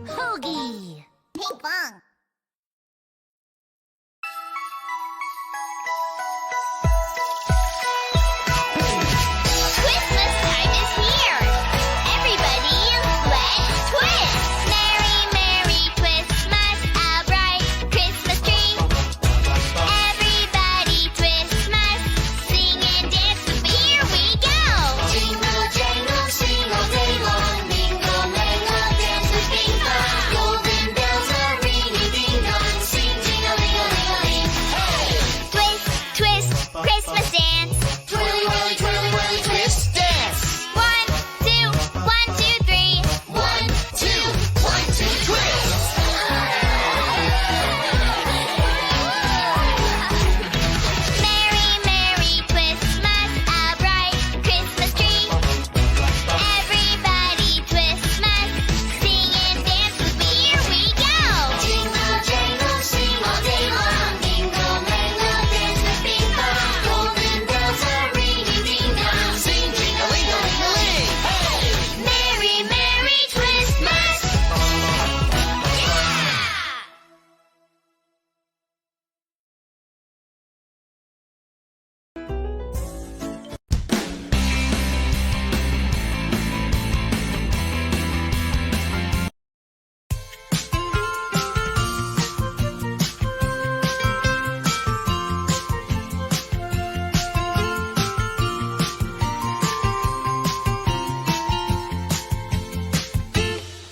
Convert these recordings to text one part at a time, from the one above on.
Hoagie. Ping pong. Christmas time is here. Everybody, let's twist. Merry, Merry Twistmas, a bright Christmas tree. Everybody Twistmas, sing and dance with me. Here we go. Jingle, jangle, sing all day long. Mingle, mingle, dance with Bing Bong. Golden bells are ringing, ding dong. Sing, jingle-ling-a-ling-a-ling. Hey! Twist, twist, Christmas dance. Twirly, whirly, twirly, whirly, twist dance. 1, 2, 1, 2, 3. 1, 2, 1, 2, twist. Merry, Merry Twistmas, a bright Christmas tree. Everybody Twistmas, sing and dance with me. Here we go. Jingle, jangle, sing all day long. Mingle, mingle, dance with Bing Bong. Golden bells are ringing, ding dong. Sing, jingle-ling-a-ling-a-ling. Hey! Merry, Merry Twistmas. Yeah!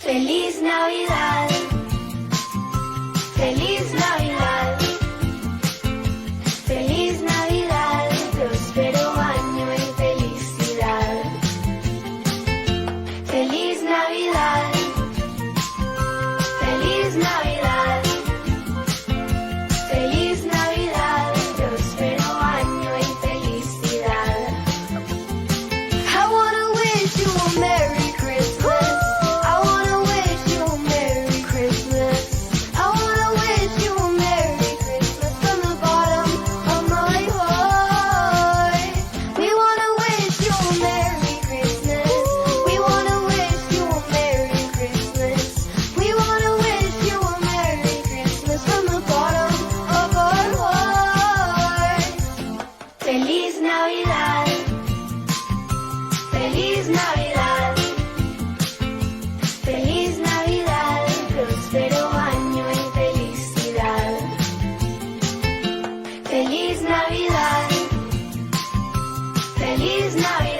Feliz Navidad, feliz Navidad, feliz Navidad, próspero año y felicidad. Feliz Navidad, feliz Navidad, feliz Navidad, próspero año y felicidad. I wanna wish you a Merry Christmas. I wanna wish you a Merry Christmas. I wanna wish you a Merry Christmas from the bottom of my heart. We wanna wish you a Merry Christmas. We wanna wish you a Merry Christmas. We wanna wish you a Merry Christmas from the bottom of our heart. Feliz Navidad. Feliz Navidad. Feliz Navidad, próspero año y felicidad. Feliz Navidad, feliz Navidad.